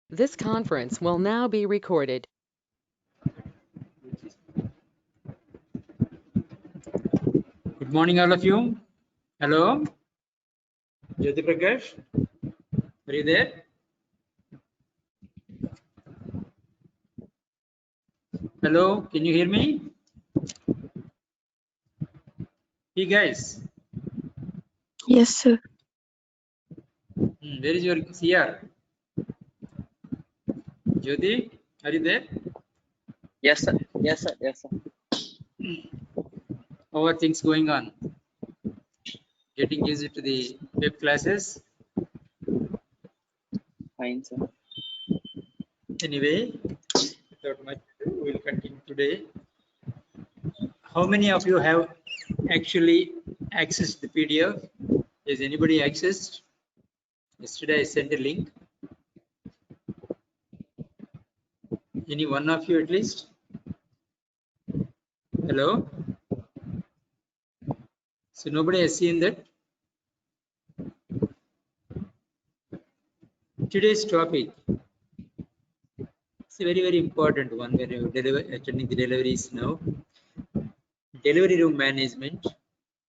This conference will now be recorded. Good morning, all of you. Hello, Jyoti Prakash. Are you there? Hello, can you hear me? Hey guys, Yes, sir. where is your CR? Jyoti, are you there? Yes, sir. Yes, sir. Yes, sir. How are things going on? Getting used to the web classes? Fine, sir. Anyway, without much ado, we will continue today. How many of you have actually accessed the PDF? Has anybody accessed? Yesterday I sent a link. Any one of you at least? Hello? So nobody has seen that? Today's topic is a very important one when you attending the deliveries now. Delivery room management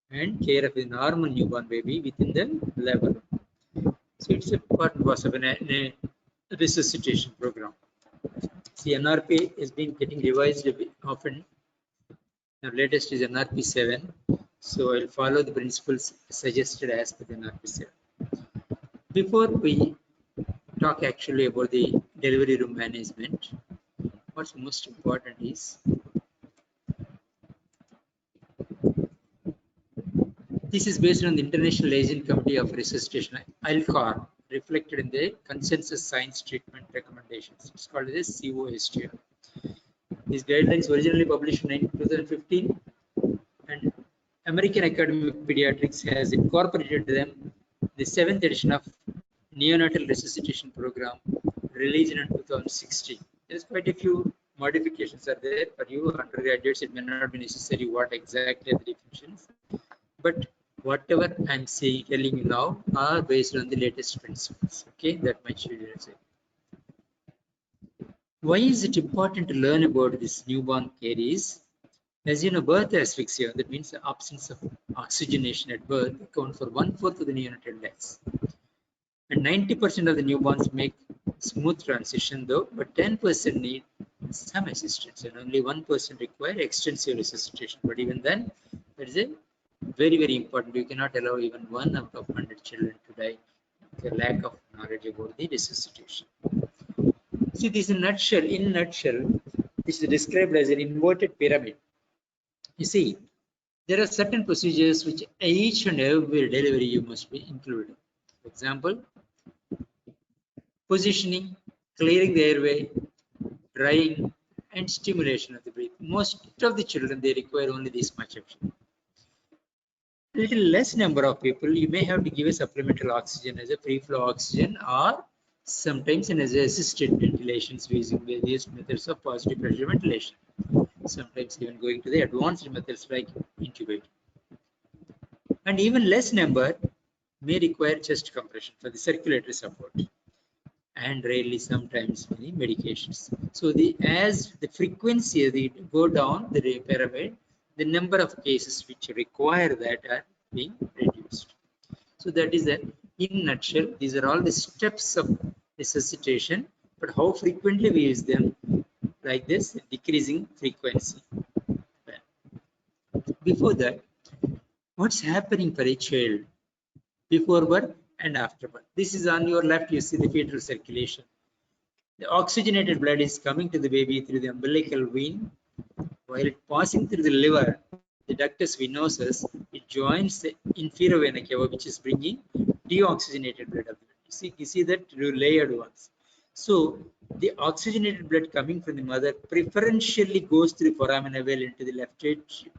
and care of a normal newborn baby within the labor room. So it's a part of a resuscitation program. See, NRP is being getting revised often. Now latest is NRP 7. So I'll follow the principles suggested as per the NRP 7. Before we talk actually about the delivery room management, what's most important is this is based on the International Asian Committee of Resuscitation, ILCAR, reflected in the Consensus Science Treatment Recommendations. It's called as COSTR. These guidelines originally published in 2015, and American Academy of Pediatrics has incorporated them the 7th edition of Neonatal Resuscitation Program, released in 2016. There's quite a few modifications are there for you undergraduates. It may not be necessary what exactly are the definitions, but whatever I'm saying, telling you now are based on the latest principles. Okay, that much you will say. Why is it important to learn about this newborn care is, as you know, birth asphyxia, that means the absence of oxygenation at birth, account for 1/4 of the neonatal deaths. And 90% of the newborns make smooth transition though, but 10% need some assistance and only 1% require extensive resuscitation. But even then, there is a very important. You cannot allow even 1 out of 100 children to die with a lack of knowledge about the resuscitation. See, this in a nutshell, this is described as an inverted pyramid. You see, there are certain procedures which each and every delivery you must be included. For example, positioning, clearing the airway, drying, and stimulation of the breath. Most of the children, they require only this much of it. Little less number of people, you may have to give a supplemental oxygen as a free flow oxygen, or sometimes as assisted ventilations using various methods of positive pressure ventilation. Sometimes even going to the advanced methods like intubate. And even less number may require chest compression for the circulatory support, and rarely sometimes many medications. So as the frequency they go down the pyramid, the number of cases which require that are being reduced. So that is that in nutshell. These are all the steps of resuscitation, but how frequently we use them, like this decreasing frequency. Before that, what's happening for a child before birth and after birth? This is on your left. You see the fetal circulation. The oxygenated blood is coming to the baby through the umbilical vein. While it passing through the liver, the ductus venosus, it joins the inferior vena cava, which is bringing deoxygenated blood. You see that layered ones. So the oxygenated blood coming from the mother preferentially goes through foramina veil into the left atrium,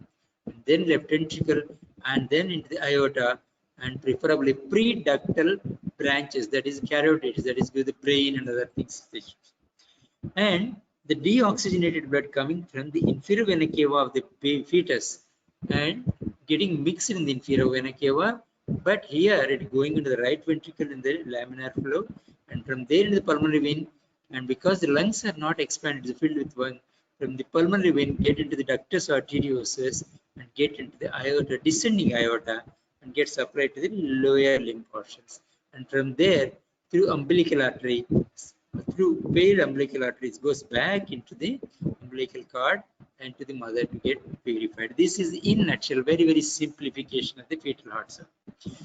then left ventricle, and then into the aorta, and preferably pre-ductal branches, that is carotids, that is with the brain and other things. And the deoxygenated blood coming from the inferior vena cava of the fetus and getting mixed in the inferior vena cava, but here it going into the right ventricle in the laminar flow, and from there in the pulmonary vein, And because the lungs are not expanded, filled with one, from the pulmonary vein get into the ductus arteriosus and get into the aorta, descending aorta, and get supplied to the lower limb portions. And from there, through umbilical artery, through paired umbilical arteries, goes back into the umbilical cord and to the mother to get purified. This is in nutshell, very, very simplification of the fetal heart cell.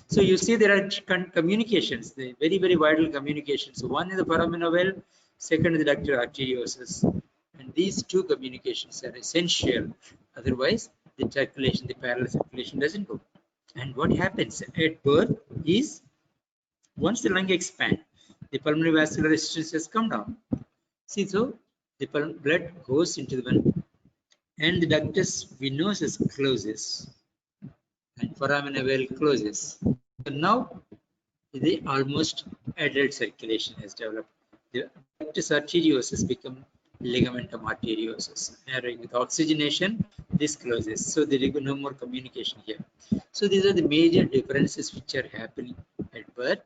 So you see there are communications, the very, very vital communications. One is the foramen ovale, second is the ductal arteriosus. And these two communications are essential. Otherwise, the circulation, the parallel circulation doesn't go. And what happens at birth is, once the lung expands, the pulmonary vascular resistance has come down. See, so the blood goes into the vein and the ductus venosus closes and foramen ovale closes. So now the almost adult circulation has developed. The ductus arteriosus become ligamentum arteriosus. Narrowing with oxygenation, this closes. So there is no more communication here. So these are the major differences which are happening at birth.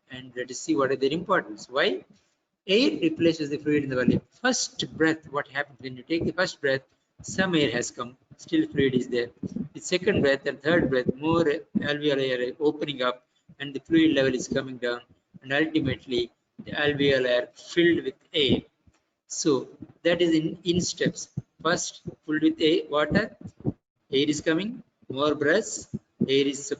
And let us see what are their importance. Why? Air replaces the fluid in the belly. First breath, what happens when you take the first breath? Some air has come, still fluid is there. The second breath and third breath, more alveoli are opening up and the fluid level is coming down, and ultimately the alveoli are filled with air. So that is in steps. First, filled with air, water, air is coming, more breaths, air is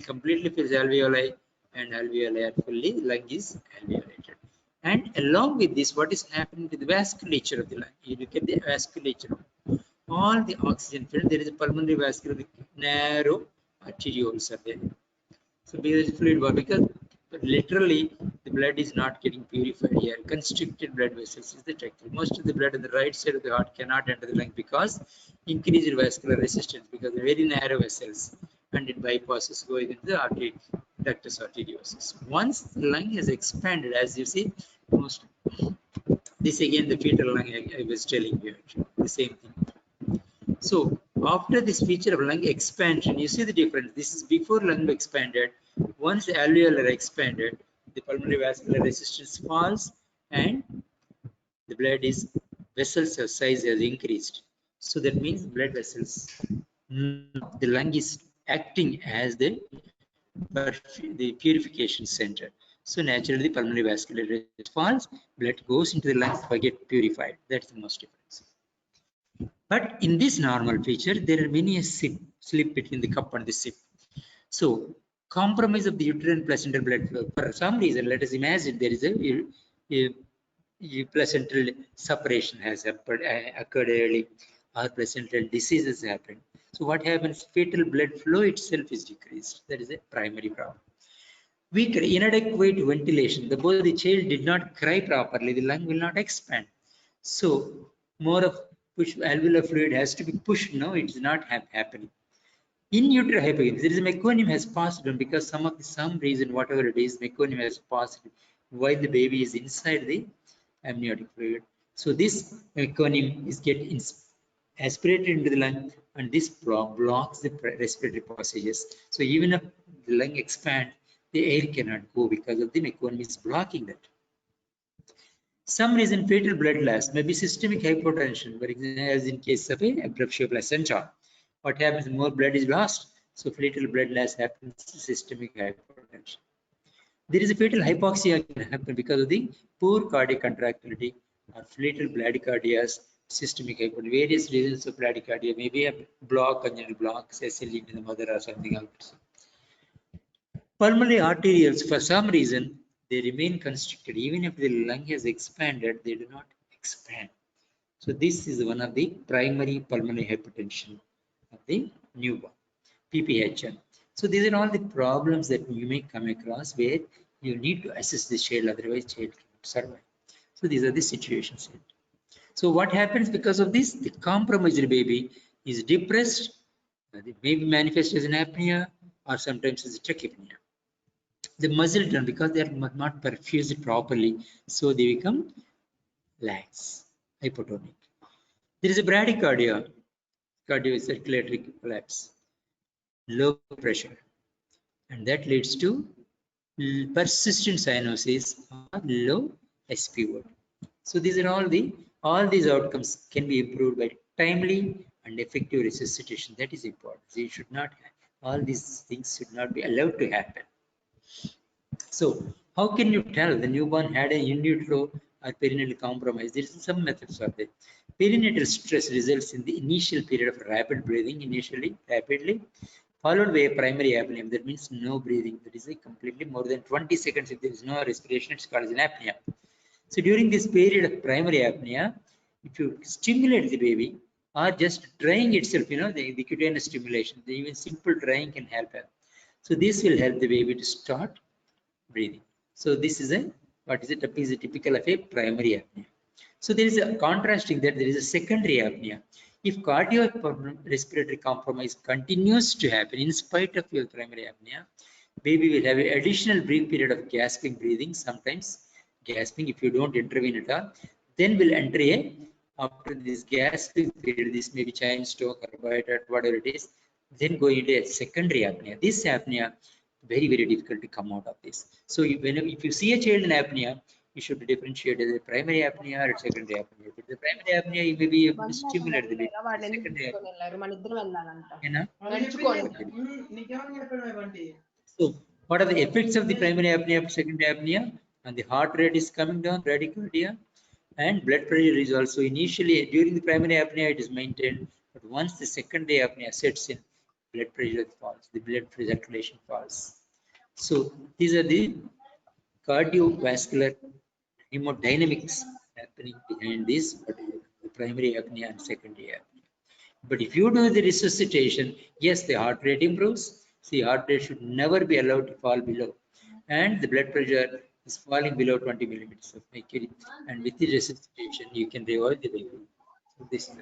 completely fills alveoli, and alveoli are fully, lung is alveolated. And along with this, what is happening to the vasculature of the lung? You look at the vasculature. All the oxygen filled, there is a pulmonary vascular narrow arterioles are there. So because fluid, because literally the blood is not getting purified here. Constricted blood vessels is the technique. Most of the blood on the right side of the heart cannot enter the lung because increased vascular resistance, because of very narrow vessels, and it bypasses going into the artery, ductus arteriosus. Once the lung has expanded, as you see, most this again the fetal lung I was telling you, the same thing. So after this feature of lung expansion, you see the difference. This is before lung expanded. Once the alveoli are expanded, the pulmonary vascular resistance falls and the blood is vessels size has increased. So that means blood vessels, the lung is acting as the purification center. So naturally the pulmonary vascular resistance falls, blood goes into the lungs to get purified. That's the most difference. But in this normal feature, there are many a slip between the cup and the sip. So compromise of the uterine placental blood flow. For some reason, let us imagine there is a placental separation has occurred early, or placental disease has happened. So what happens? Fetal blood flow itself is decreased. That is a primary problem. Weaker, inadequate ventilation. Both the child did not cry properly, the lung will not expand. So more of alveolar fluid has to be pushed. No, it's not happening. In utero hypogenesis, there is a meconium has passed on because some reason, whatever it is, meconium has passed while the baby is inside the amniotic fluid. So this meconium is getting aspirated into the lung, and this blocks the respiratory passages. So even if the lung expands, the air cannot go because of the meconium is blocking that. Some reason fetal blood loss may be systemic hypotension, for example, as in case of a abruptio placenta. What happens? More blood is lost, so fetal blood loss happens, systemic hypotension. There is a fetal hypoxia can happen because of the poor cardiac contractility or fetal bradycardias, systemic hypotension. Various reasons of bradycardia, maybe a block, congenital block, SLE in the mother or something else. Pulmonary arterioles, for some reason, they remain constricted. Even if the lung has expanded, they do not expand. So this is one of the primary pulmonary hypertension of the newborn, PPHN. So these are all the problems that you may come across where you need to assess the child, otherwise child cannot survive. So these are the situations. So what happens because of this? The compromised baby is depressed, the baby manifests as an apnea or sometimes as a tachypnea. The muscle tone, because they are not perfused properly, so they become lax, hypotonic. There is a bradycardia, cardiocirculatory collapse, low pressure, and that leads to persistent cyanosis or low SpO2. So these are all these outcomes can be improved by timely and effective resuscitation. That is important. You should not all these things should not be allowed to happen. So how can you tell the newborn had an in utero or perinatal compromise? There is some methods of it. Perinatal stress results in the initial period of rapid breathing, rapidly, followed by a primary apnea. That means no breathing. That is a completely more than 20 seconds. If there is no respiration, it's called an apnea. So during this period of primary apnea, if you stimulate the baby or just drying itself, the cutaneous stimulation, even simple drying can help. So this will help the baby to start breathing. So this is what is it? Is a typical of a primary apnea. So there is a contrasting that there is a secondary apnea. If cardiorespiratory compromise continues to happen in spite of your primary apnea, baby will have an additional brief period of gasping breathing, sometimes gasping if you don't intervene at all. Then will enter after this gasping period, this may be chain stroke or biotat, whatever it is, then go into a secondary apnea. This apnea, very, very difficult to come out of this. So if you see a child in apnea, you should differentiate as a primary apnea or a secondary apnea. If it's a primary apnea, you may be able to stimulate the baby. Secondary apnea. So what are the effects of the primary apnea, secondary apnea? And the heart rate is coming down, bradycardia, and blood pressure is also initially during the primary apnea it is maintained, but once the secondary apnea sets in, blood pressure falls, the blood circulation falls. So these are the cardiovascular hemodynamics happening behind this, the primary apnea and secondary apnea. But if you do the resuscitation, yes, the heart rate improves. See, heart rate should never be allowed to fall below. And the blood pressure is falling below 20 millimeters of mercury. And with the resuscitation, you can revive the baby. So this is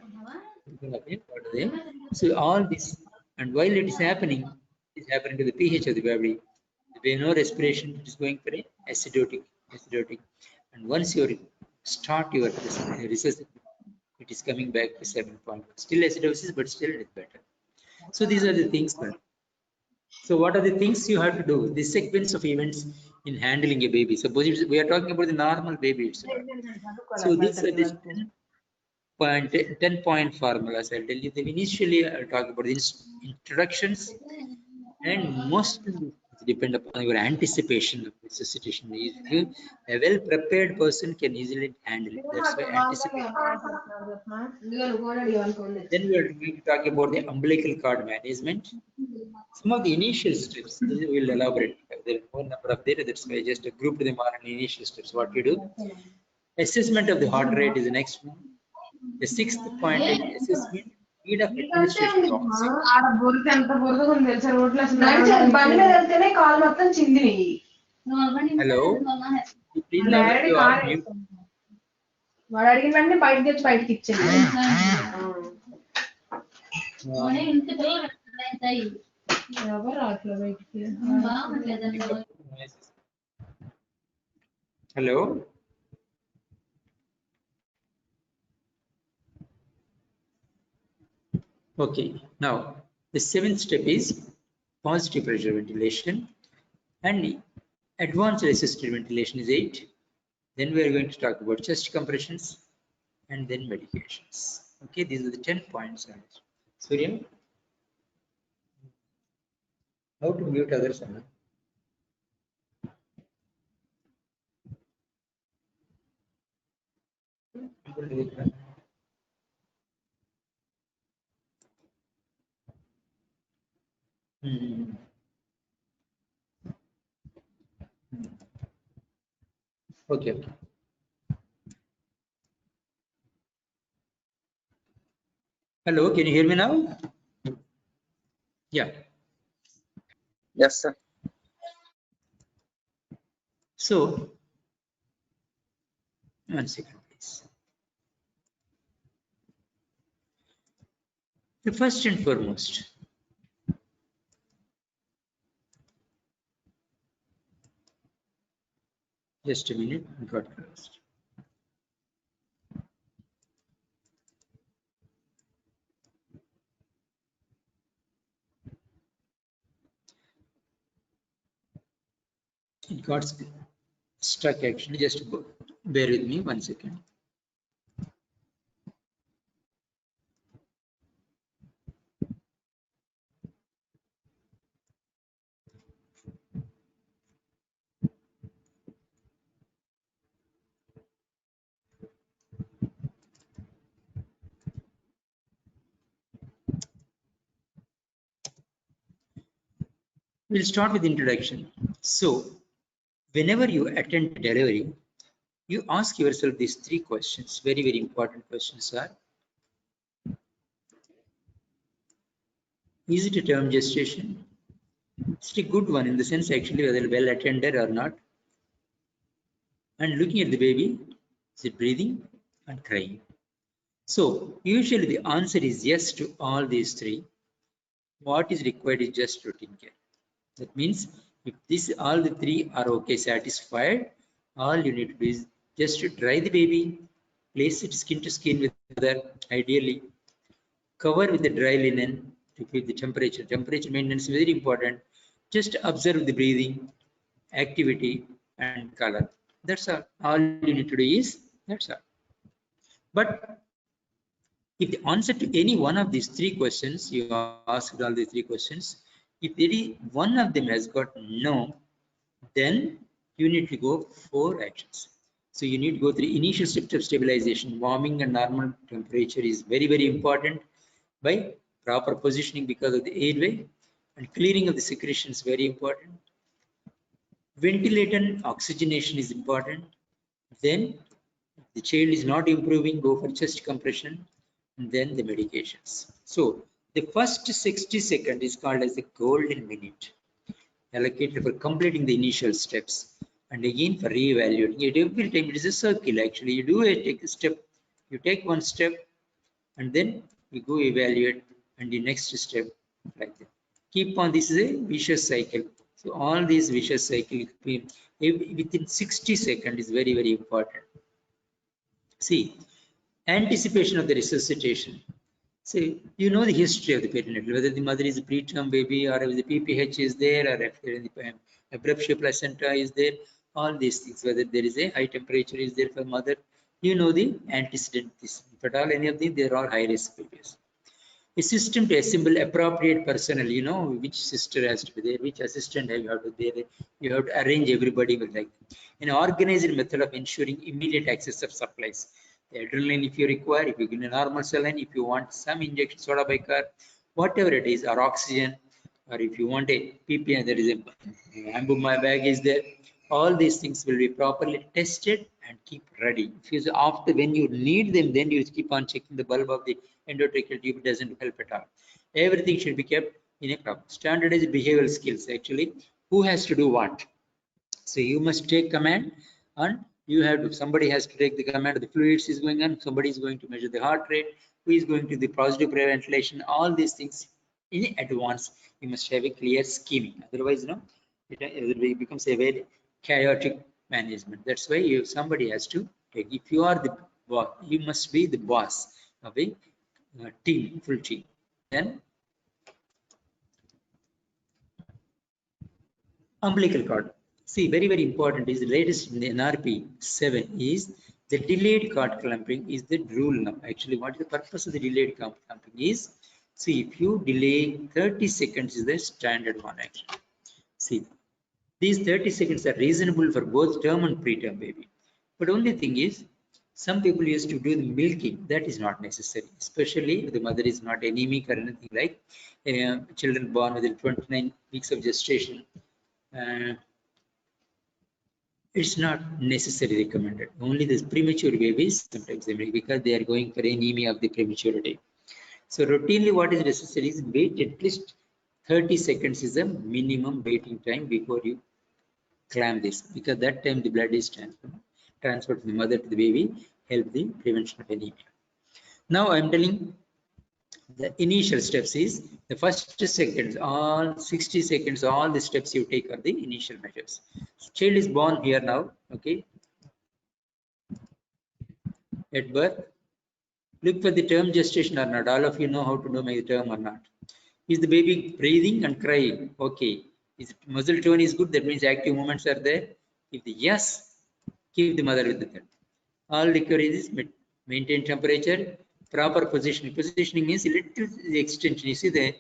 so all this, and while it is happening to the pH of the baby. There no respiration, it is going for a acidotic. And once you start your resuscitation, it is coming back to 7 point. Still acidosis, but still it is better. So these are the things. So what are the things you have to do? The sequence of events in handling a baby. Suppose we are talking about the normal baby itself. So this is 10-point formulas. I'll tell you. Initially, I'll talk about the introductions, and most depend upon your anticipation of resuscitation. If a well-prepared person can easily handle it. That's why anticipation. Then we are going to talk about the umbilical cord management. Some of the initial steps we will elaborate. There are more number of data. That's why I just grouped them on initial steps. What you do? Assessment of the heart rate is the next one. The sixth point is assessment. Need of administration of oxygen. Hello. Please now you are mute. వాడు అడిగిన వెంటనే బయట తెచ్చి బయటకి ఇచ్చేది ఎవరు రావట్లేదు బయటికి Hello. Okay. Now the seventh step is positive pressure ventilation, and advanced assisted ventilation is 8. Then we are going to talk about chest compressions and then medications. Okay, these are the 10 points. Surya, how to mute others? Okay. Hello, can you hear me now? Yeah. Yes, sir. So, 1 second, please. The first and foremost, just a minute, I got closed. It got stuck actually, just bear with me 1 second. We'll start with introduction. So, whenever you attend delivery, you ask yourself these three questions. Very, very important questions are: is it a term gestation? It's a good one in the sense actually whether well attended or not. And looking at the baby, is it breathing and crying? So usually the answer is yes to all these three. What is required is just routine care. That means if all the three are okay, satisfied, all you need to do is just to dry the baby, place it skin to skin with mother, ideally cover with the dry linen to keep the temperature. Temperature maintenance is very important. Just observe the breathing, activity, and color. That's all. All you need to do is that's all. But if the answer to any one of these three questions, you asked all the three questions, if any one of them has got no, then you need to go 4 actions. So you need to go through initial steps of stabilization. Warming and normal temperature is very, very important by proper positioning because of the airway, and clearing of the secretions very important. Ventilation, oxygenation is important. Then the child is not improving, go for chest compression, and then the medications. So the first 60 seconds is called as the golden minute, allocated for completing the initial steps, and again for re-evaluating it. Every time it is a circle actually. You do take a step, you take one step, and then you go evaluate, and the next step like that. Keep on, this is a vicious cycle. So all these vicious cycle within 60 seconds is very, very important. See, anticipation of the resuscitation. See, you know the history of the perinatal, whether the mother is a preterm baby or if the PPH is there or if the abruptio placenta is there, all these things, whether there is a high temperature is there for mother, you know the antecedent. If at all any of these, they are all high risk babies. A system to assemble appropriate personnel, you know which sister has to be there, which assistant you have to be there, you have to arrange everybody with like an organized method of ensuring immediate access of supplies. The adrenaline if you require, if you get a normal saline, if you want some injection soda bicar, whatever it is, or oxygen, or if you want a PPI, there is a ambu bag is there. All these things will be properly tested and keep ready. If you after when you need them, then you keep on checking the bulb of the endotracheal tube. Doesn't help at all. Everything should be kept in a proper standardized behavioral skills. Actually, who has to do what? So you must take command, and you have to, somebody has to take the command of the fluids is going on, somebody is going to measure the heart rate, who is going to the positive ventilation, all these things in advance. You must have a clear scheming. Otherwise, no, it becomes a very chaotic management. That's why somebody has to take. If you are the boss, you must be the boss of a team, full team. Then umbilical cord. See, very, very important is the latest in the NRP 7 is the delayed cord clamping is the rule now. Actually, what is the purpose of the delayed clamping is, see, if you delay 30 seconds is the standard one actually. See, these 30 seconds are reasonable for both term and preterm baby. But only thing is, some people used to do the milking. That is not necessary, especially if the mother is not anemic or anything like children born within 29 weeks of gestation. It's not necessarily recommended. Only these premature babies sometimes they make because they are going for anemia of the prematurity. So routinely what is necessary is wait at least 30 seconds is a minimum waiting time before you clamp this, because that time the blood is transferred from the mother to the baby, help the prevention of anemia. Now I am telling the initial steps is the first seconds, all 60 seconds, all the steps you take are the initial measures. So child is born here now, okay. At birth, look for the term gestation or not. All of you know how to know my term or not. Is the baby breathing and crying? Okay. Is muscle tone is good? That means active movements are there. If the yes, keep the mother with the third. All requires is maintain temperature, proper positioning. Positioning means little extension. You see the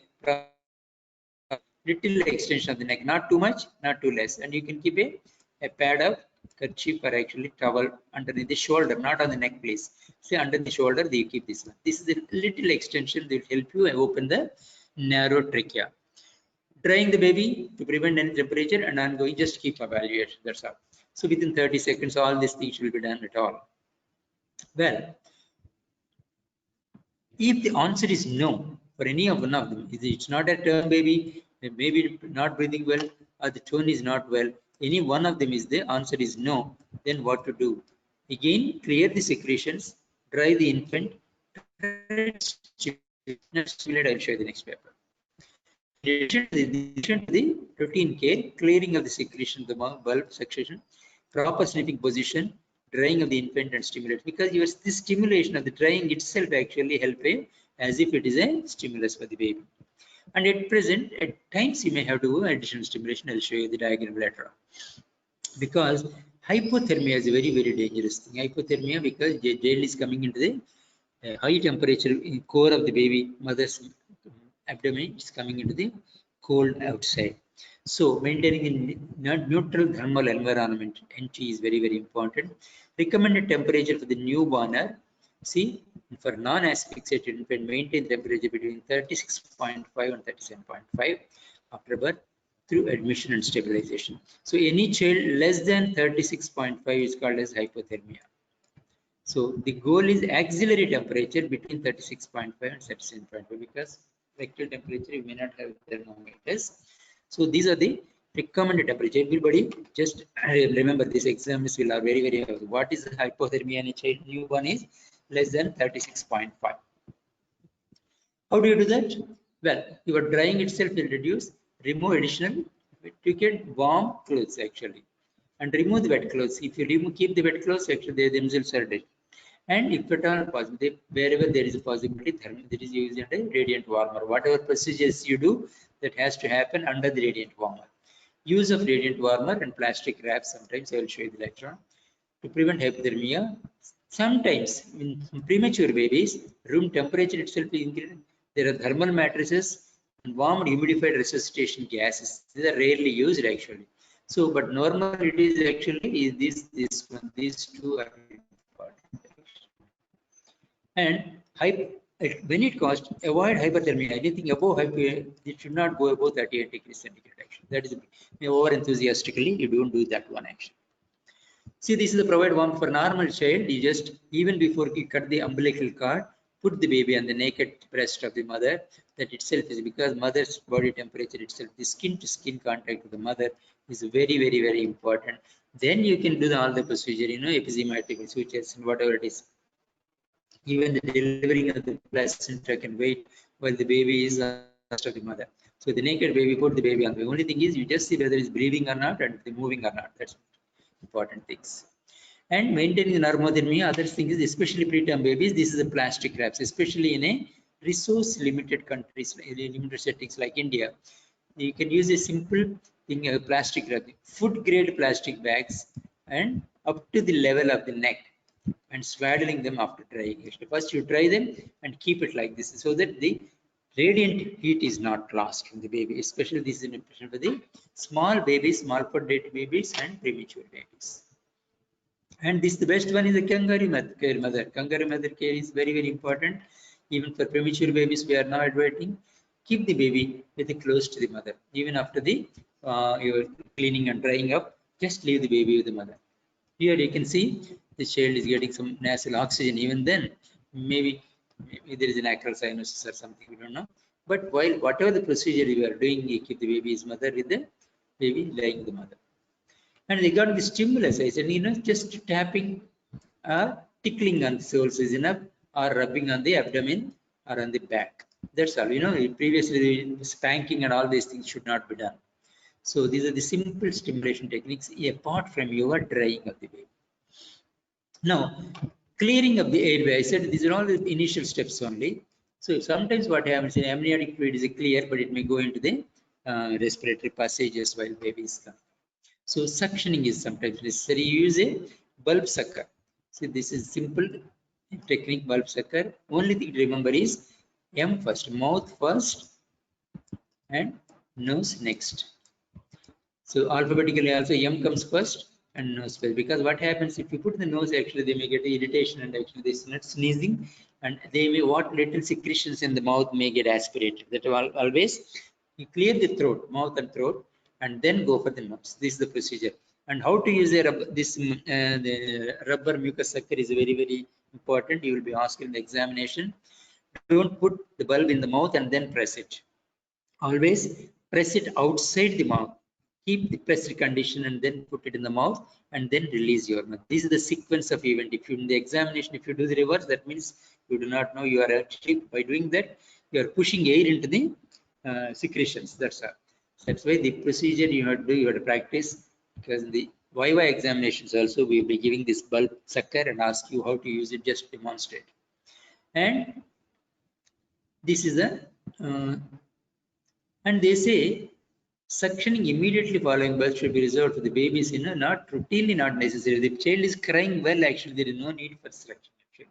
little extension of the neck, not too much, not too less. And you can keep a pad of kerchief or actually towel underneath the shoulder, not on the neck, please. See, under the shoulder, you keep this one. This is a little extension that will help you open the narrow trachea. Drying the baby to prevent any temperature and ongoing, just keep evaluation. That's all. So within 30 seconds, all these things will be done at all. Well, if the answer is no for any of one of them, it's not a term baby, maybe not breathing well, or the tone is not well, any one of them is the answer is no, then what to do? Again, clear the secretions, dry the infant, stimulate. I'll show you the next paper. In addition to the routine care, clearing of the secretion, the bulb suction, proper sleeping position, drying of the infant and stimulate, because the stimulation of the drying itself actually help as if it is a stimulus for the baby. And at present, at times you may have to do additional stimulation. I'll show you the diagram later on. Because hypothermia is a very, very dangerous thing. Hypothermia, because the gel is coming into the high temperature in core of the baby mother's abdomen, is coming into the cold outside. So maintaining a neutral thermal environment, NT, is very, very important. Recommended temperature for the newborn, see, for non-asphyxiated infant, maintain temperature between 36.5 and 37.5 after birth through admission and stabilization. So any child less than 36.5 is called as hypothermia. So the goal is axillary temperature between 36.5 and 37.5, because rectal temperature you may not have thermometers. So these are the recommended temperature. Everybody just remember, these exams will are very, very helpful. What is hypothermia in a child newborn is less than 36.5. How do you do that? Well, your drying itself will reduce. Remove additional, you get warm clothes actually, and remove the wet clothes. If you keep the wet clothes, actually they themselves are dead. And if at all possible, wherever there is a possibility, that is used a radiant warmer. Whatever procedures you do, that has to happen under the radiant warmer. Use of radiant warmer and plastic wraps. Sometimes I will show you the later on, to prevent hypothermia. Sometimes in premature babies, room temperature itself is increased. There are thermal mattresses and warm humidified resuscitation gases. These are rarely used actually. So, but normally it is actually these two are important. And when it costs, avoid hypothermia. Anything above it should not go above 38 degrees centigrade. Actually, that is over enthusiastically. You don't do that one action. See, this is the provide warmth for normal child. You just, even before you cut the umbilical cord, put the baby on the naked breast of the mother. That itself is because mother's body temperature itself, the skin to skin contact with the mother is very, very, very important. Then you can do all the procedure, episiotomy sutures and whatever it is. Even the delivering of the placenta can wait while the baby is on the of the mother. So the naked baby, put the baby on. The only thing is you just see whether it's breathing or not and moving or not. That's important things. And maintaining the normothermia, other thing is, especially preterm babies, this is a plastic wraps, especially in a resource limited countries, limited settings like India. You can use a simple thing, a plastic wrap, food grade plastic bags, and up to the level of the neck, and swaddling them after drying. First you dry them and keep it like this, so that the radiant heat is not lost from the baby. Especially this is an impression for the small babies, small foot babies and premature babies. And this, the best one is the kangaroo mother. Kangaroo mother care is very, very important. Even for premature babies, we are now adverting, keep the baby very close to the mother. Even after the your cleaning and drying up, just leave the baby with the mother. Here you can see the child is getting some nasal oxygen. Even then, maybe there is an acral cyanosis or something, we don't know. But while whatever the procedure you are doing, you keep the baby's mother with the baby lying with the mother. And regarding the stimulus, I said, just tapping or tickling on the soles is enough, or rubbing on the abdomen or on the back. That's all. Previously spanking and all these things should not be done. So these are the simple stimulation techniques apart from your drying of the baby. Now, clearing of the airway. I said these are all the initial steps only. So sometimes what happens in amniotic fluid is clear, but it may go into the respiratory passages while baby is coming. So suctioning is sometimes necessary. Use a bulb sucker. So this is simple technique, bulb sucker. Only thing to remember is M first, mouth first, and nose next. So alphabetically also M comes first and nose first. Because what happens if you put the nose, actually they may get irritation and actually they start sneezing, and they may what little secretions in the mouth may get aspirated. That always You clear the throat, mouth and throat, and then go for the nose. This is the procedure. And how to use a rubber, the rubber mucus sucker is very, very important. You will be asked in the examination. Don't put the bulb in the mouth and then press it. Always press it outside the mouth. Keep the pressed condition and then put it in the mouth and then release your mouth. This is the sequence of event. If you in the examination, if you do the reverse, that means you do not know. You are actually, by doing that, you are pushing air into the secretions. That's all. That's why the procedure you have to do, you have to practice, because in the Viva examinations also we will be giving this bulb sucker and ask you how to use it, just demonstrate. And this is a and they say suctioning immediately following birth should be reserved for the babies, not routinely, not necessary. The child is crying well, actually there is no need for suction.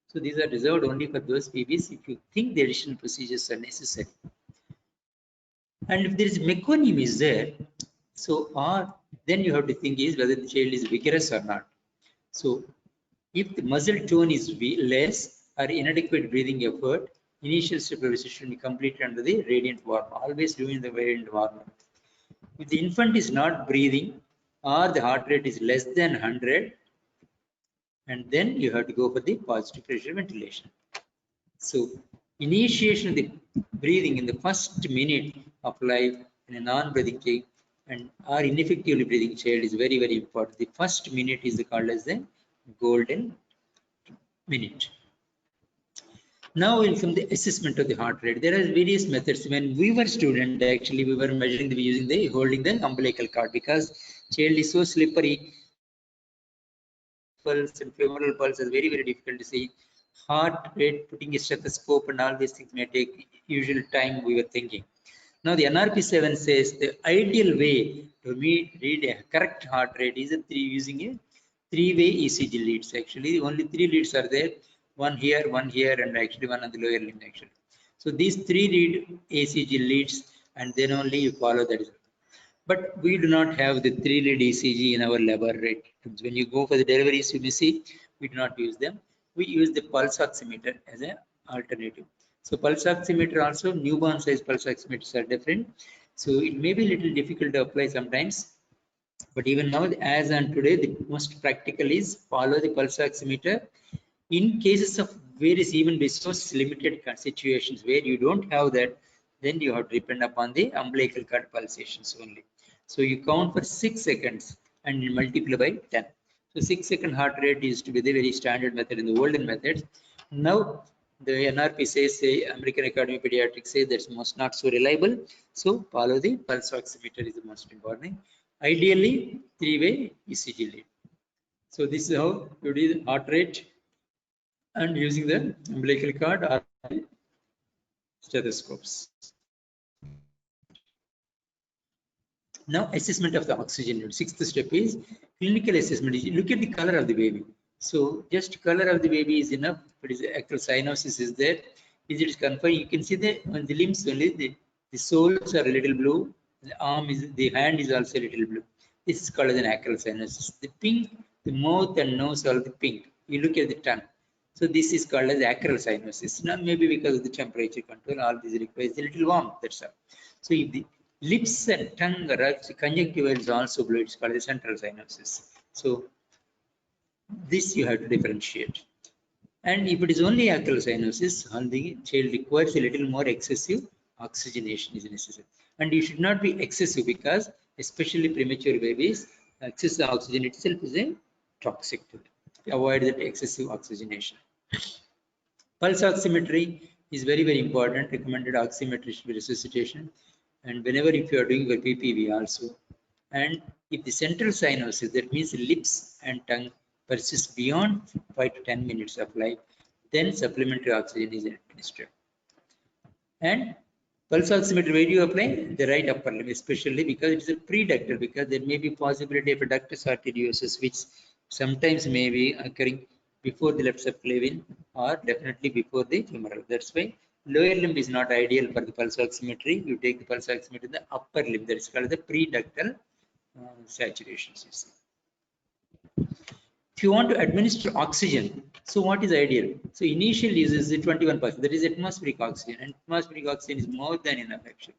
So these are reserved only for those babies if you think the additional procedures are necessary. And if there is meconium is there, so then you have to think is whether the child is vigorous or not. So if the muscle tone is less or inadequate breathing effort, initial supervision should be completed under the radiant warm. Always doing the radiant warm. If the infant is not breathing or the heart rate is less than 100, and then you have to go for the positive pressure ventilation. So initiation of the breathing in the first minute of life in a non-breathing child and or ineffectively breathing child is very, very important. The first minute is called as the golden minute. Now from the assessment of the heart rate, there are various methods. When we were student, actually we were measuring using holding the umbilical cord, because child is so slippery. Pulse and femoral pulse is very, very difficult to see. Heart rate, putting a stethoscope and all these things may take usual time, we were thinking. Now the NRP 7 says the ideal way to read a correct heart rate is using a three-way ECG leads. Actually only 3 leads are there, one here, and actually one on the lower limb actually. So these 3 lead ECG leads, and then only you follow that. But we do not have the 3 lead ECG in our laboratory. When you go for the deliveries, you may see we do not use them. We use the pulse oximeter as an alternative. So pulse oximeter also, newborn size pulse oximeters are different. So it may be a little difficult to apply sometimes. But even now, as on today, the most practical is follow the pulse oximeter. In cases of various even resource limited situations where you don't have that, then you have to depend upon the umbilical cord pulsations only. So you count for 6 seconds and you multiply by 10. So 6-second heart rate used to be the very standard method in the olden methods. Now the NRP says, American Academy of Pediatrics say that's most not so reliable. So follow the pulse oximeter is the most important. Ideally 3-way ECG lead. So this is how you do the heart rate and using the umbilical cord or stethoscopes. Now assessment of the oxygen. 6th step is clinical assessment. You look at the color of the baby. So just color of the baby is enough. But is actual cyanosis is there? Is it confined? You can see on the limbs only the soles are a little blue. The hand is also a little blue. This is called as an acral cyanosis. The pink, the mouth and nose are the pink. You look at the tongue. So this is called as acral cyanosis. Now maybe because of the temperature control, all these requires a little warmth. That's all. So if the lips and tongue are conjunctiva is also blue, it's called the central cyanosis. So this you have to differentiate. And if it is only acral cyanosis, the child requires a little more excessive oxygenation is necessary. And you should not be excessive, because especially premature babies, excessive oxygen itself is a toxic to them. Avoid that excessive oxygenation. Pulse oximetry is very, very important. Recommended oximetry should be resuscitation. And whenever if you are doing your PPV also. And if the central cyanosis, that means lips and tongue, persists beyond 5 to 10 minutes of life, then supplementary oxygen is administered. And pulse oximeter, where do you apply? The right upper limb, especially because it is a preductal, because there may be possibility of a ductus arteriosus, which sometimes may be occurring before the left subclavian or definitely before the femoral. That's why lower limb is not ideal for the pulse oximetry. You take the pulse oximeter in the upper limb, that is called the preductal saturations. You see. If you want to administer oxygen, so what is ideal? So initial use is 21%. That is atmospheric oxygen, and atmospheric oxygen is more than enough actually.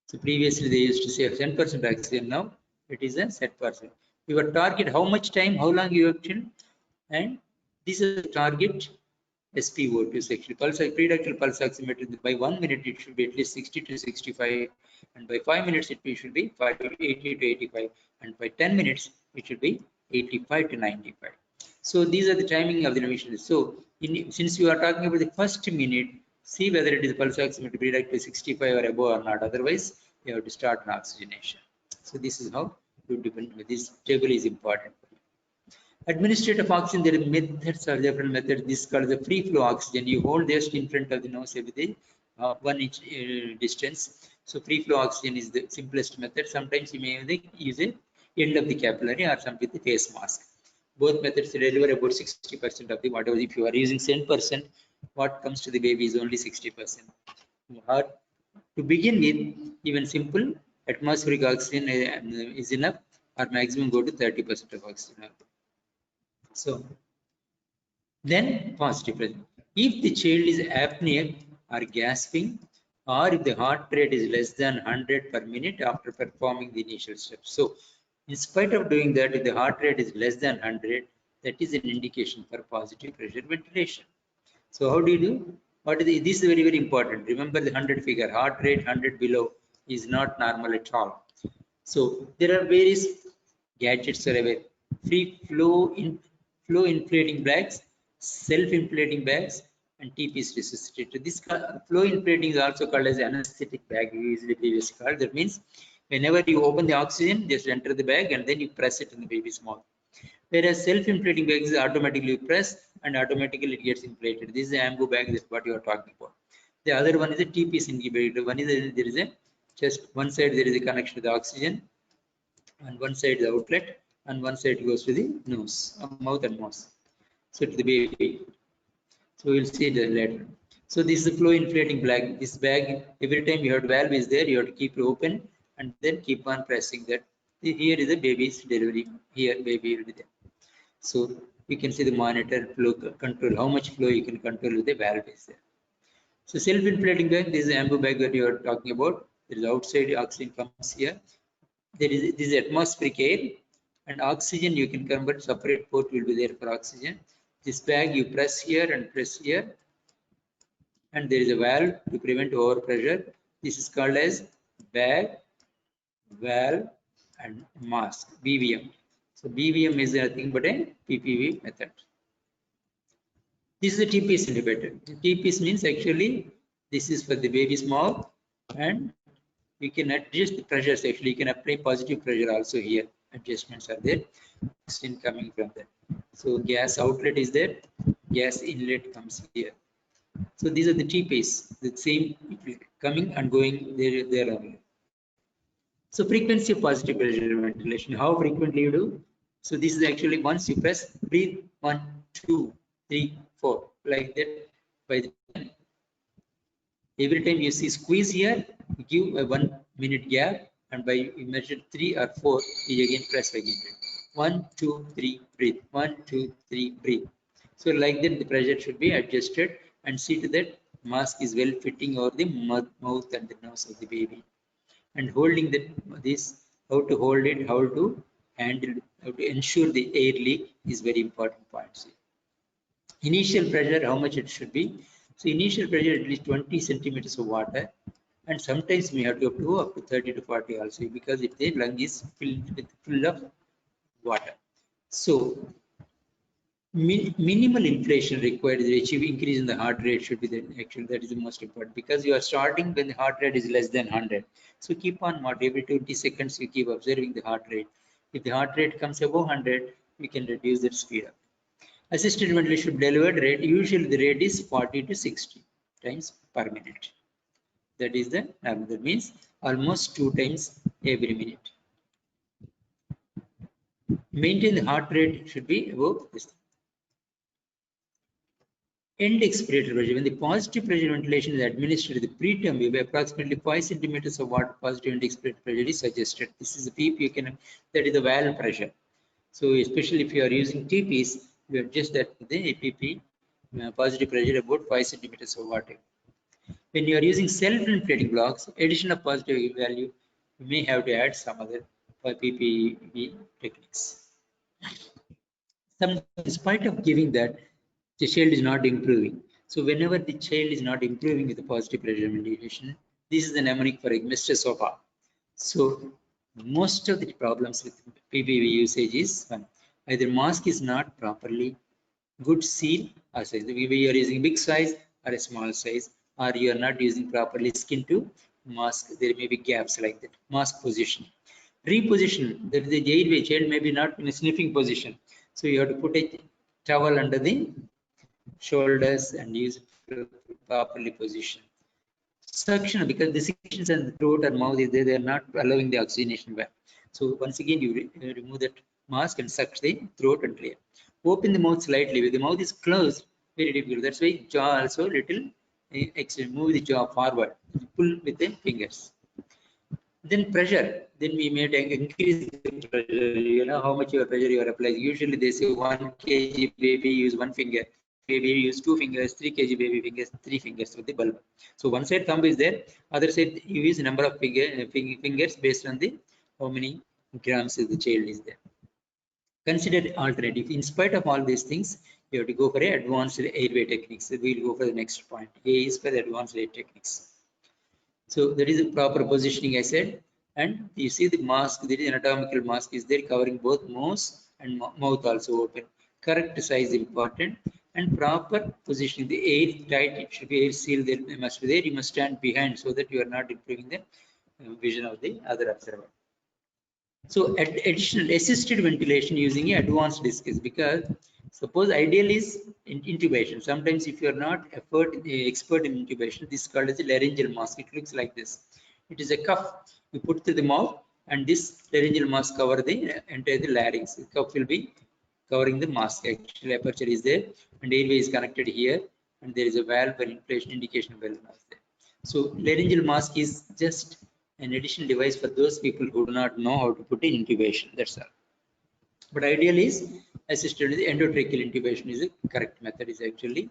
So previously they used to say 10% oxygen, now it is a set percent. Your target, how much time, how long you action, and this is the target SpO2 is actually pre-ductal pulse oximeter. By 1 minute it should be at least 60 to 65, and by 5 minutes it should be 80 to 85, and by 10 minutes it should be 85 to 95. So these are the timing of the emission. So since you are talking about the first minute, see whether it is pulse oximeter pre-ductal 65 or above or not. Otherwise, you have to start an oxygenation. So this is how you depend. This table is important. Administrative oxygen, there are methods or different methods. This is called the free flow oxygen. You hold just in front of the nose with the 1 inch distance. So free flow oxygen is the simplest method. Sometimes you may use the end of the capillary or some with the face mask. Both methods deliver about 60% of the whatever. If you are using 10%, what comes to the baby is only 60%. To begin with, even simple atmospheric oxygen is enough, or maximum go to 30% of oxygen. So then positive pressure. If the child is apneic or gasping, or if the heart rate is less than 100 per minute after performing the initial steps. So in spite of doing that, if the heart rate is less than 100, that is an indication for positive pressure ventilation. So how do you do? This is very, very important. Remember the 100 figure, heart rate 100 below is not normal at all. So there are various gadgets are available. Free flow inflating bags, self-inflating bags, and TPs resuscitator. This flow inflating is also called as anesthetic bag, usually previously called. That means whenever you open the oxygen, just enter the bag and then you press it in the baby's mouth. Whereas self-inflating bags is automatically press and automatically it gets inflated. This is the ambu bag, that's what you are talking about. The other one is a TPs incubator. One is there is a just one side there is a connection to the oxygen, and one side the outlet, and one side goes to the nose, mouth and nose. So to the baby. So we'll see that later. So this is the flow inflating bag. This bag, every time you have valve is there, you have to keep it open and then keep on pressing that. Here is the baby's delivery. Here baby will be there. So you can see the monitor flow control, how much flow you can control with the valve is there. So self-inflating bag, this is the ambu bag that you are talking about. There is outside oxygen comes here. There is this atmospheric air and oxygen you can convert, separate port will be there for oxygen. This bag you press here and press here, and there is a valve to prevent overpressure. This is called as bag, valve, and mask, BVM. So BVM is nothing but a PPV method. This is a TPS inhibitor. TPS means actually this is for the baby's mouth, and you can adjust the pressures. Actually, you can apply positive pressure also here. Adjustments are there. Oxygen coming from there. So gas outlet is there. Gas inlet comes here. So these are the TPs. The same coming and going there only. So frequency of positive pressure ventilation. How frequently you do? So this is actually once you press, breathe 1, 2, 3, 4 like that. By the time, every time you see squeeze here, give a 1 minute gap, and by you measure 3 or 4, you again press again. 1, 2, 3, breathe. 1, 2, 3, breathe. So like that, the pressure should be adjusted, and see to that mask is well fitting over the mouth and the nose of the baby. And holding this, how to hold it, how to handle, how to ensure the air leak is very important point. Initial pressure, how much it should be. So initial pressure at least 20 centimeters of water, and sometimes we have to go up to 30 to 40 also, because if the lung is full of water. So minimal inflation required to achieve increase in the heart rate should be the actual, that is the most important, because you are starting when the heart rate is less than 100. So keep on every 20 seconds you keep observing the heart rate. If the heart rate comes above 100, we can reduce the speed up. Assisted ventilation delivered rate, usually the rate is 40 to 60 times per minute. That is the normal. That means almost 2 times every minute. Maintain the heart rate should be above this. End expirator pressure. When the positive pressure ventilation is administered, the preterm baby, approximately 5 centimeters of water positive end expirator pressure is suggested. This is the PEEP, you can, that is the valve pressure. So especially if you are using TPs, you adjust that with the APP positive pressure about 5 centimeters of water. When you are using self-inflating blocks, addition of positive value, you may have to add some other PPV techniques. In spite of giving that, the child is not improving. So whenever the child is not improving with the positive pressure ventilation, this is the mnemonic for Mr. Sofa. So most of the problems with PPV usage is one, either mask is not properly good seal or size. We are using big size or a small size, or you are not using properly skin to mask. There may be gaps like that. Mask position. Reposition. That the airway child may be not in a sniffing position. So you have to put a towel under the shoulders and use it to properly position. Suction, because the secretions and the throat or mouth is there, they are not allowing the oxygenation well. So once again, you remove that mask and suck the throat and clear. Open the mouth slightly. If the mouth is closed, very difficult. That's why jaw also little move the jaw forward. Pull with the fingers. Then pressure. Then we may increase the pressure. You know how much your pressure you are applying. Usually they say 1 kg baby use 1 finger. Baby use 2 fingers, 3 kg baby fingers, 3 fingers with the bulb. So one side thumb is there, other side you use number of fingers based on the how many grams the child is there. Consider alternative. In spite of all these things, you have to go for advanced airway techniques. So we'll go for the next point. A is for the advanced air techniques. So that is a proper positioning, I said. And you see the mask, there is an anatomical mask is there covering both nose and mouth also open. Correct size important and proper positioning. The air tight, it should be air sealed, there must be there. You must stand behind so that you are not improving the vision of the other observer. So additional assisted ventilation using advanced discs, because suppose ideal is intubation. Sometimes if you are not expert in intubation, this is called as a laryngeal mask. It looks like this. It is a cuff you put through the mouth, and this laryngeal mask cover the entire larynx. The cuff will be covering the mask. Actually, aperture is there, and airway is connected here, and there is a valve for inflation indication valve there. So laryngeal mask is just an additional device for those people who do not know how to put in intubation. That's all. But ideal is assisted endotracheal intubation is a correct method is actually.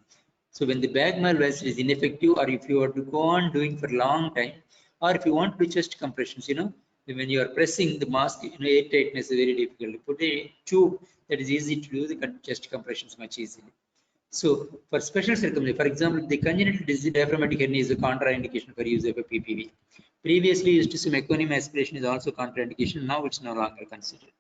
So when the Bagmal vessel is ineffective, or if you are to go on doing for a long time, or if you want to do chest compressions, when you are pressing the mask, air tightness is very difficult. Put a tube that is easy to do the chest compressions much easily. So for special circumstances, for example, the congenital diaphragmatic hernia is a contraindication for use of a PPV. Previously used to say meconium aspiration is also contraindication. Now it's no longer considered.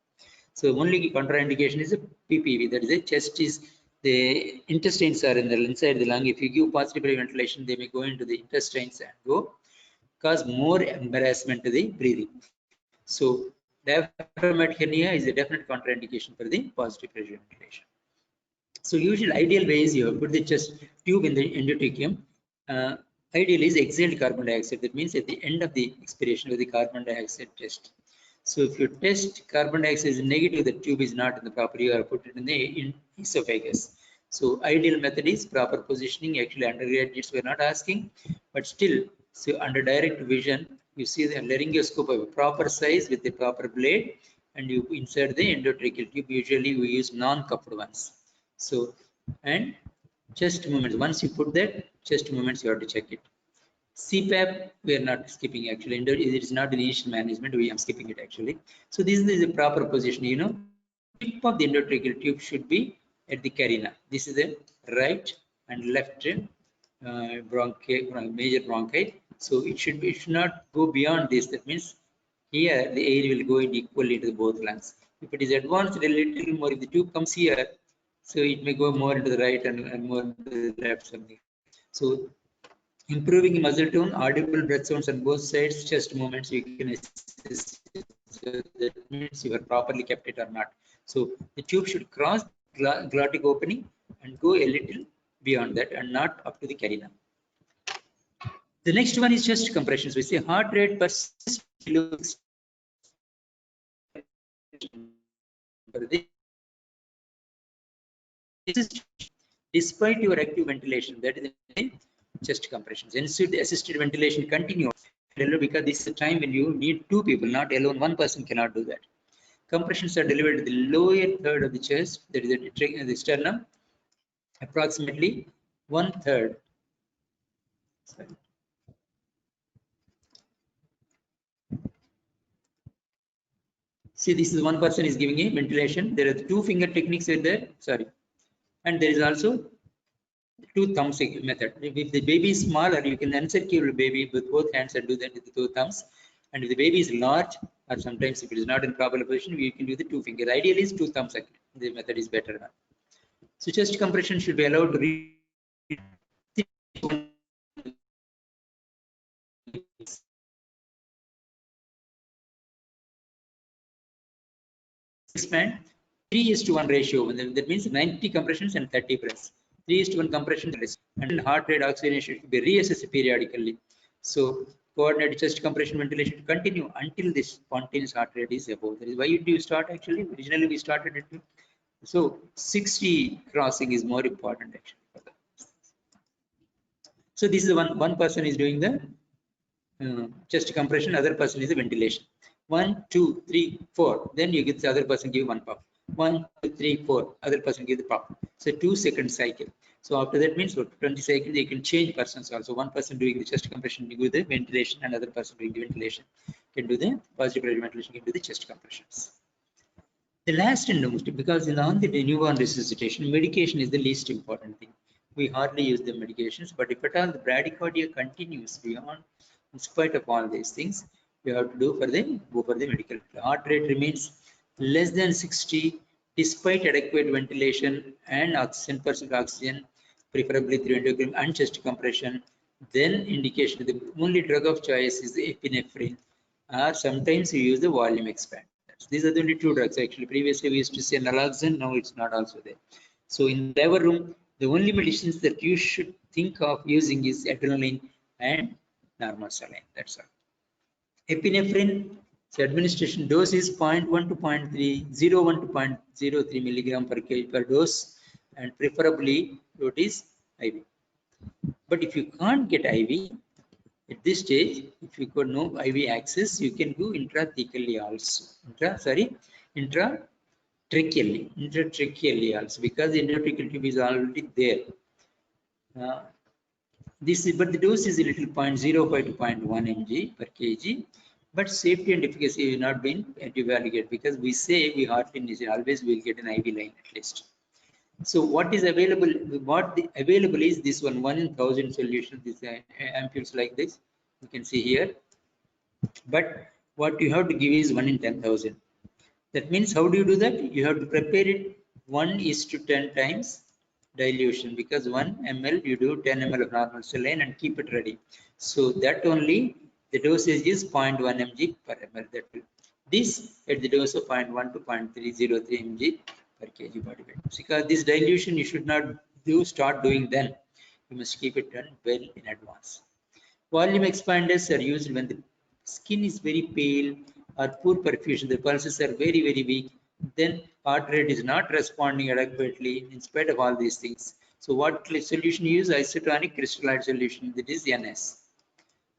So only contraindication is a PPV. That is a chest is the intestines are in the inside the lung. If you give positive ventilation, they may go into the intestines and go cause more embarrassment to the breathing. So diaphragmatic hernia is a definite contraindication for the positive pressure ventilation. So usually ideal way is you put the chest tube in the endotracheum. Ideal is exhaled carbon dioxide. That means at the end of the expiration of the carbon dioxide test. So if you test carbon dioxide is negative, the tube is not in the proper, you are put it in the esophagus. So ideal method is proper positioning. Actually undergraduates were not asking, but still, so under direct vision, you see the laryngoscope of a proper size with the proper blade, and you insert the endotracheal tube. Usually we use non-cupped ones. So, and chest movements, once you put that, chest movements, you have to check it. CPAP, we are not skipping actually. It is not the initial management, we are skipping it actually. So this is a proper position, tip of the endotracheal tube should be at the carina. This is the right and left major bronchi. So it should not go beyond this. That means here the air will go in equally into both lungs. If it is advanced a little more, if the tube comes here, so it may go more into the right and more into the left something. So improving muscle tone, audible breath sounds on both sides, chest movements, you can assist. So that means you are properly kept it or not. So the tube should cross glottic opening and go a little beyond that and not up to the carina. The next one is chest compressions. We say heart rate per 6 kilos. Despite your active ventilation, that is the chest compressions. Instead, assisted ventilation continue because this is a time when you need two people, not alone. One person cannot do that. Compressions are delivered to the lower third of the chest, that is the sternum, approximately 1/3. Sorry. See, this is one person is giving a ventilation. There are two finger techniques are there. Sorry. And there is also two thumbs method. If the baby is smaller, you can encircle the baby with both hands and do that with the two thumbs. And if the baby is large, or sometimes if it is not in proper position, you can do the two fingers. Ideally, is two thumbs. The method is better. So chest compression should be allowed to reach expand 3:1 ratio. That means 90 compressions and 30 breaths. 3:1 compression and heart rate oxygenation should be reassessed periodically. So coordinated chest compression ventilation to continue until this spontaneous heart rate is above. That is why do you start actually. Originally we started it. So 60 crossing is more important actually. So this is one person is doing the chest compression, other person is the ventilation. 1, 2, 3, 4. Then you get the other person give one puff. 1, 2, 3, 4. Other person give the puff. So 2-second cycle. So after that means 20 seconds you can change persons also. One person doing the chest compression, you do the ventilation, another person doing the ventilation can do the positive pressure ventilation, can do the chest compressions. The last and most, because on the newborn resuscitation, medication is the least important thing. We hardly use the medications, but if at all the bradycardia continues beyond, in spite of all these things, you have to go for the medical. The heart rate remains less than 60 despite adequate ventilation and 10% oxygen, preferably 300 gram and chest compression. Then indication the only drug of choice is the epinephrine, or sometimes you use the volume expanders. These are the only two drugs actually. Previously we used to say naloxone, now it's not also there. So in the room, the only medicines that you should think of using is adrenaline and normal saline. That's all. Epinephrine, so administration dose is 0.1 to 0.3, 0.1 to 0.03 milligram per kg per dose, and preferably it is IV. But if you can't get IV at this stage, if you got no IV access, you can do intrathecally also. Intratracheally also, because the endotracheal tube is already there. But the dose is a little 0.05 to 0.1 mg per kg. But safety and efficacy have not been evaluated, because we say we hardly need, always we'll get an IV line at least. So what is available? What the available is this one in 1,000 solution. These ampules like this, you can see here. But what you have to give is 1 in 10,000. That means how do you do that? You have to prepare it 1:10 times dilution, because 1 ml you do 10 ml of normal saline and keep it ready. So that only the dosage is 0.1 mg per ml. That will this at the dose of 0.1 to 0.303 mg per kg body weight. Because this dilution you should not start doing then. You must keep it done well in advance. Volume expanders are used when the skin is very pale or poor perfusion, the pulses are very, very weak, then heart rate is not responding adequately in spite of all these things. So what solution you use? Isotonic crystalloid solution, that is NS.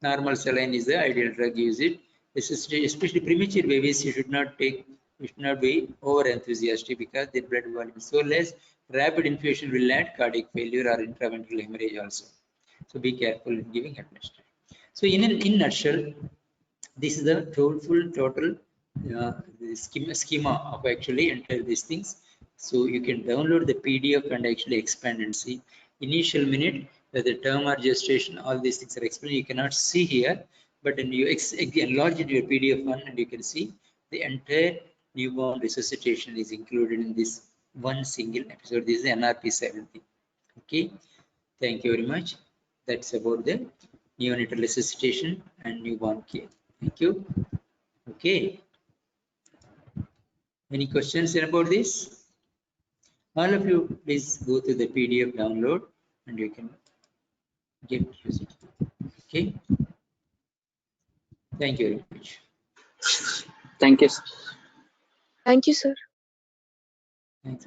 Normal saline is the ideal drug, use it. Especially premature babies, you should not be over enthusiastic, because their blood volume is so less. Rapid infusion will add cardiac failure or intraventral hemorrhage also. So be careful in giving administration. So in nutshell, this is the total schema of actually entire these things. So you can download the PDF and actually expand and see. Initial minute, the term or gestation, all these things are explained. You cannot see here, but then you enlarge it your PDF one, and you can see the entire newborn resuscitation is included in this one single episode. This is NRP 70. Okay, thank you very much. That's about the neonatal resuscitation and newborn care. Thank you. Okay. Any questions about this? All of you, please go to the PDF download and you can use it. Okay. Thank you very much. Thank you. Thank you, sir. Thanks.